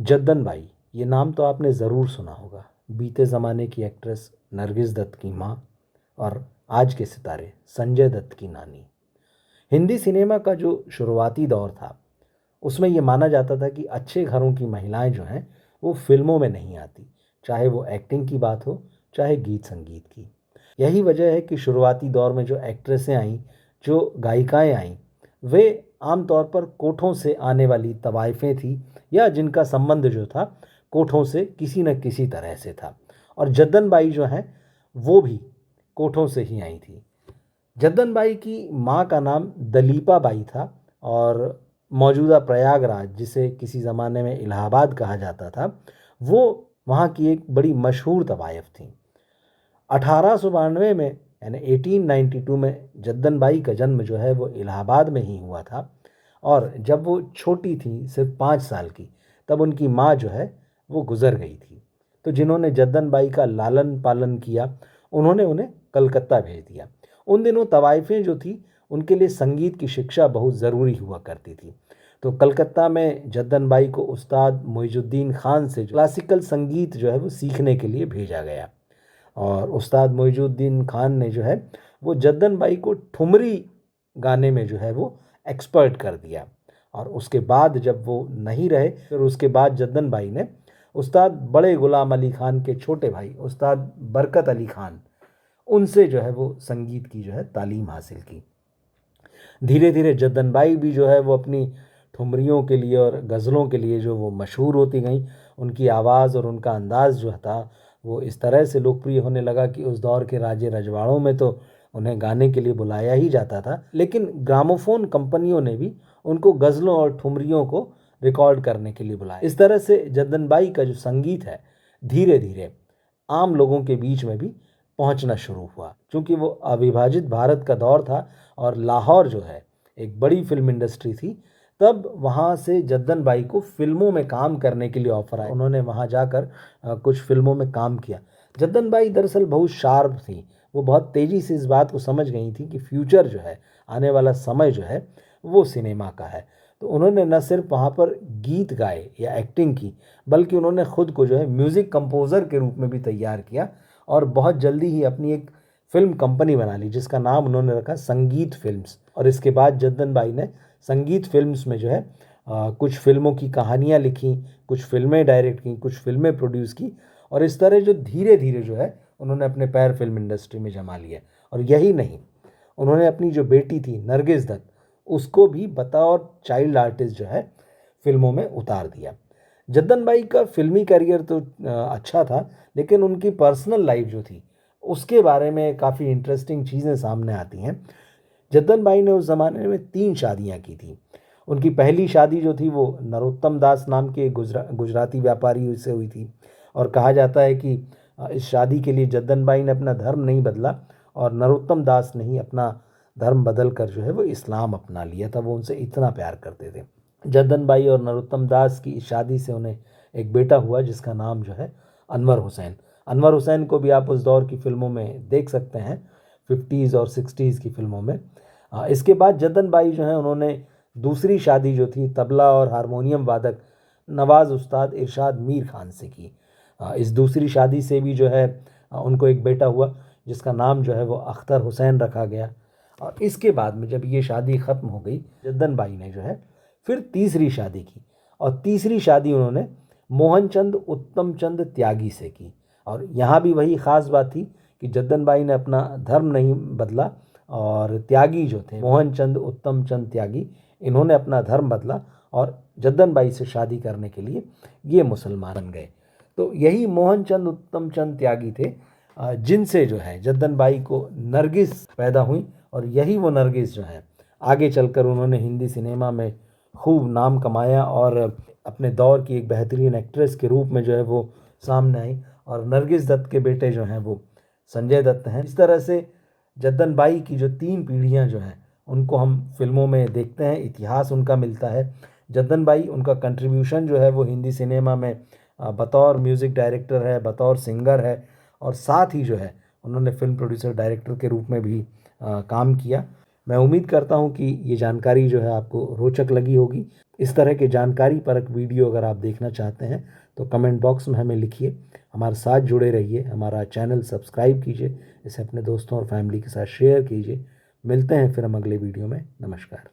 Jaddan by, ये नाम तो आपने ज़रूर सुना होगा। बीते ज़माने की एक्ट्रेस नरगिस दत्त की माँ और आज के सितारे संजय दत्त की नानी। हिंदी सिनेमा का जो शुरुआती दौर था, उसमें ये माना जाता था कि अच्छे घरों की महिलाएं जो हैं वो फिल्मों में नहीं आती, चाहे वो एक्टिंग की बात हो, चाहे गीत संगीत की। यही वजह है कि शुरुआती दौर में जो एक्ट्रेसें आईं, जो गायिकाएं आईं, वे आमतौर पर कोठों से आने वाली तवाइफें थी या जिनका संबंध जो था कोठों से किसी न किसी तरह से था। और जद्दन बाई जो हैं वो भी कोठों से ही आई थी। जद्दन बाई की माँ का नाम दलीपा बाई था और मौजूदा प्रयागराज, जिसे किसी ज़माने में इलाहाबाद कहा जाता था, वो वहाँ की एक बड़ी मशहूर तवायफ थी। 1892 में यानी 1892 में जद्दन बाई का जन्म जो है वो इलाहाबाद में ही हुआ था। और जब वो छोटी थी, सिर्फ 5 साल की, तब उनकी माँ जो है वो गुज़र गई थी। तो जिन्होंने जद्दन बाई का लालन पालन किया, उन्होंने उन्हें कलकत्ता भेज दिया। उन दिनों तवाइफें जो थी, उनके लिए संगीत की शिक्षा बहुत ज़रूरी हुआ करती थी। तो कलकत्ता में जद्दन बाई को उस्ताद मोइजुद्दीन खान से क्लासिकल संगीत जो है वो सीखने के लिए भेजा गया। और उस्ताद मोइजुद्दीन खान ने जो है वो जद्दन बाई को ठुमरी गाने में जो है वो एक्सपर्ट कर दिया। और उसके बाद जब वो नहीं रहे, फिर उसके बाद जद्दन बाई ने उस्ताद बड़े गुलाम अली खान के छोटे भाई उस्ताद बरकत अली खान, उनसे जो है वो संगीत की जो है तालीम हासिल की। धीरे धीरे जद्दन बाई भी जो है वो अपनी ठुमरियों के लिए और गज़लों के लिए जो वो मशहूर होती गई। उनकी आवाज़ और उनका अंदाज़ जो था वो इस तरह से लोकप्रिय होने लगा कि उस दौर के राजे रजवाड़ों में तो उन्हें गाने के लिए बुलाया ही जाता था। लेकिन ग्रामोफोन कंपनियों ने भी उनको गज़लों और ठुमरियों को रिकॉर्ड करने के लिए बुलाया। इस तरह से जद्दन बाई का जो संगीत है धीरे धीरे आम लोगों के बीच में भी पहुंचना शुरू हुआ। क्योंकि वो अविभाजित भारत का दौर था और लाहौर जो है एक बड़ी फिल्म इंडस्ट्री थी, तब वहाँ से जद्दन बाई को फिल्मों में काम करने के लिए ऑफर आया। उन्होंने वहाँ जाकर कुछ फिल्मों में काम किया। जद्दन बाई दरअसल बहुत शार्प थी। वो बहुत तेज़ी से इस बात को समझ गई थी कि फ्यूचर जो है, आने वाला समय जो है वो सिनेमा का है। तो उन्होंने न सिर्फ वहाँ पर गीत गाए या एक्टिंग की, बल्कि उन्होंने खुद को जो है म्यूज़िक कंपोज़र के रूप में भी तैयार किया और बहुत जल्दी ही अपनी एक फिल्म कंपनी बना ली जिसका नाम उन्होंने रखा संगीत फिल्म्स। और इसके बाद जद्दन बाई ने संगीत फिल्म्स में जो है कुछ फिल्मों की कहानियाँ लिखी, कुछ फिल्में डायरेक्ट की, कुछ फिल्में प्रोड्यूस की। और इस तरह जो धीरे धीरे जो है उन्होंने अपने पैर फिल्म इंडस्ट्री में जमा लिए। और यही नहीं, उन्होंने अपनी जो बेटी थी नरगिस दत्त, उसको भी बतौर चाइल्ड आर्टिस्ट जो है फिल्मों में उतार दिया। जद्दन बाई का फिल्मी करियर तो अच्छा था, लेकिन उनकी पर्सनल लाइफ जो थी उसके बारे में काफ़ी इंटरेस्टिंग चीज़ें सामने आती हैं। जद्दन बाई ने उस ज़माने में 3 शादियाँ की थी। उनकी पहली शादी जो थी वो नरोत्तम दास नाम के गुजराती व्यापारी से हुई थी। और कहा जाता है कि इस शादी के लिए जद्दन बाई ने अपना धर्म नहीं बदला और नरोत्तम दास ने ही अपना धर्म बदल कर जो है वो इस्लाम अपना लिया था। वो उनसे इतना प्यार करते थे। जद्दन बाई और नरोत्तम दास की इस शादी से उन्हें एक बेटा हुआ जिसका नाम जो है अनवर हुसैन। अनवर हुसैन को भी आप उस दौर की फिल्मों में देख सकते हैं, 50s और 60s की फिल्मों में। इसके बाद जद्दन बाई जो है उन्होंने दूसरी शादी जो थी तबला और हारमोनियम वादक नवाज़ उस्ताद इरशाद मीर खान से की। इस दूसरी शादी से भी जो है उनको एक बेटा हुआ जिसका नाम जो है वो अख्तर हुसैन रखा गया। और इसके बाद में जब ये शादी ख़त्म हो गई, जद्दन बाई ने जो है फिर तीसरी शादी की। और तीसरी शादी उन्होंने मोहनचंद उत्तम चंद त्यागी से की। और यहाँ भी वही ख़ास बात थी कि जद्दन बाई ने अपना धर्म नहीं बदला और त्यागी जो थे मोहनचंद उत्तम चंद त्यागी, इन्होंने अपना धर्म बदला और जद्दन बाई से शादी करने के लिए ये मुसलमान बन गए। तो यही मोहनचंद उत्तम चंद त्यागी थे जिनसे जो है जद्दन बाई को नरगिस पैदा हुई। और यही वो नरगिस जो है आगे चलकर उन्होंने हिंदी सिनेमा में खूब नाम कमाया और अपने दौर की एक बेहतरीन एक्ट्रेस के रूप में जो है वो सामने आई। और नरगिस दत्त के बेटे जो हैं वो संजय दत्त हैं। इस तरह से जद्दन बाई की जो 3 पीढ़ियां जो हैं उनको हम फिल्मों में देखते हैं, इतिहास उनका मिलता है। जद्दन बाई, उनका कंट्रीब्यूशन जो है वो हिंदी सिनेमा में बतौर म्यूज़िक डायरेक्टर है, बतौर सिंगर है और साथ ही जो है उन्होंने फिल्म प्रोड्यूसर डायरेक्टर के रूप में भी काम किया। मैं उम्मीद करता हूँ कि ये जानकारी जो है आपको रोचक लगी होगी। इस तरह के जानकारी परक वीडियो अगर आप देखना चाहते हैं तो कमेंट बॉक्स में हमें लिखिए। हमारे साथ जुड़े रहिए, हमारा चैनल सब्सक्राइब कीजिए, इसे अपने दोस्तों और फैमिली के साथ शेयर कीजिए। मिलते हैं फिर हम अगले वीडियो में। नमस्कार।